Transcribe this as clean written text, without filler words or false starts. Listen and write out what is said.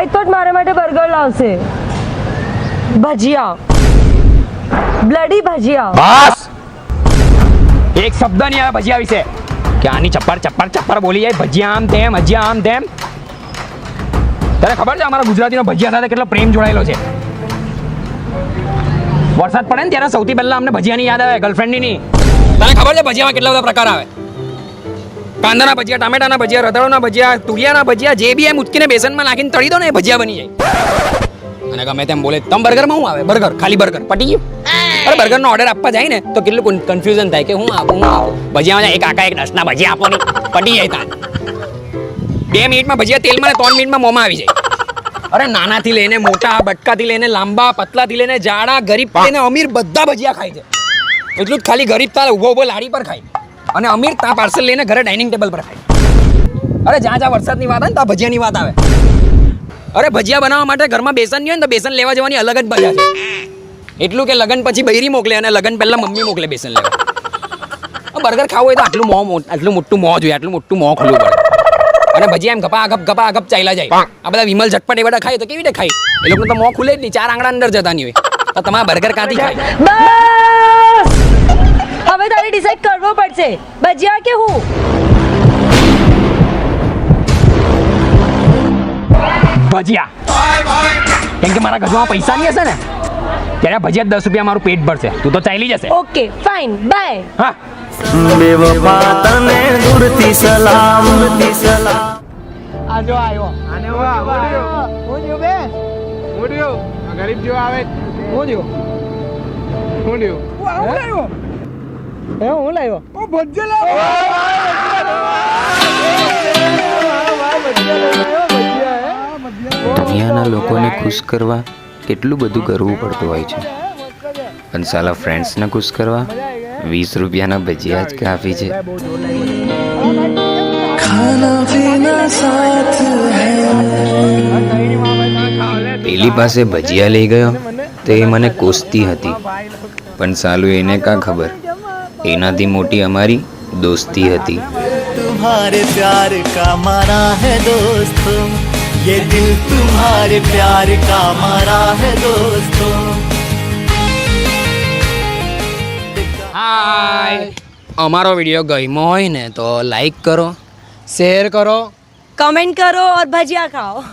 I thought મારા માટે burger લાવશે. ભજીયા, બ્લડી ભજીયા. બસ એક શબ્દ નહીં આવે ભજીયા વિશે કે આની ચપ્પર ચપ્પર ચપ્પર બોલી જાય. ભજીયા આમ તેમ, ભજીયા આમ તેમ. તને ખબર છે અમારા ગુજરાતીનો ભજીયા સાથે કેટલો પ્રેમ જોડાયેલો છે? વરસાદ પડે ને ત્યારે સૌથી પહેલા અમને ભજીયાની યાદ આવે, ગર્લફ્રેન્ડની નહીં. તને ખબર છે ભજીયામાં કેટલા બધા પ્રકાર આવે? કાંદાના ભજીયા, ટામેટાના ભજીયા, રતાળુના ભજીયા, તુરિયાના ભજીયા, જે બી એમ ઉચકીને બેસનમાં નાખીને તળી દો ને એ ભજીયા બની જાય. અને ગમે તેમ બોલે તમે બર્ગરમાં શું આવે? બર્ગર, ખાલી બર્ગર, પટી ગયું. અરે બર્ગરનો ઓર્ડર આપવા જાય ને તો કેટલું કન્ફ્યુઝન થાય કે હું આપું. ભજીયામાં એક કાકા એક દસના ભજીયા આપો નહીં, પટી જાય ત્યાં. 2 મિનિટમાં ભજીયા તેલમાં ને 3 મિનિટમાં મોંમાં આવી જાય. અરે નાનાથી લઈને મોટા, બટકાથી લઈને લાંબા, પતલાથી લઈને જાડા, ગરીબ લઈને અમીર બધા ભજીયા ખાય છે. એટલું જ ખાલી ગરીબ તાલ ઊભો લારી પર ખાય અને અમીર ત્યાં પાર્સલ લઈને ઘરે ડાઇનિંગ ટેબલ પર ખાય. અરે જ્યાં વરસાદની વાત આવે ને ત્યાં ભજીયાની વાત આવે. અરે ભજીયા બનાવવા માટે ઘરમાં બેસન નહીં હોય ને તો બેસન લેવા જવાની અલગ જ મજા છે. એટલું કે લગન પછી બૈરી મોકલે અને લગન પહેલા મમ્મી મોકલે બેસન લેવા. બર્ગર ખાવું હોય તો આટલું મોટું મોં જોઈએ, આટલું મોટું મોં ખુલ્લું પડે. અને ભજીયા એમ ગપા ગપ ચાલ્યા જાય. આ બધા વિમલ ઝટપટ એ બધા ખાય તો કેવી રીતે ખાય? એ લોકોને તો મોં ખુલે જ નહીં, 4 આંગળા અંદર જતા નહીં હોય. તો તમારા બર્ગર કાંથી ખાય? બસ હવે તારે ડિસાઈડ કરવો પડશે, ભજીયા કે હું. ભજીયા. કેમ કે મારા ગજવામાં પૈસા નહીં હશે ને ત્યારે ભજીયા 10 રૂપિયા મારું પેટ ભરશે. તું તો ચાલી જશે. Okay fine, bye. હા બેવફા તને દૂરથી સલામ. આજો આવ્યો આને વાહ હું જો બે હું જો ગરીબ જો આવે હું જો હું લાવ્યો હે હું લાવ્યો ઓ ભજ્જે અહીંયાના લોકોને ખુશ કરવા કેટલું બધું કરવું પડતું હોય છે, પણ સાલા ફ્રેન્ડ્સને ખુશ કરવા 20 રૂપિયાના ભજીયા જ કાફી છે. પેલી પાસે ભજીયા લઈ ગયો તો એ મને કોસતી હતી, પણ સાલું એને કાં ખબર એનાથી મોટી અમારી દોસ્તી હતી. तुम्हारे प्यार का मारा है दोस्तों, ये दिल तुम्हारे प्यार का मारा है दोस्तों. હાય, અમારો વિડીયો ગમ્યો હોય ને તો લાઈક કરો, शेयर करो, कमेंट करो और भजिया खाओ.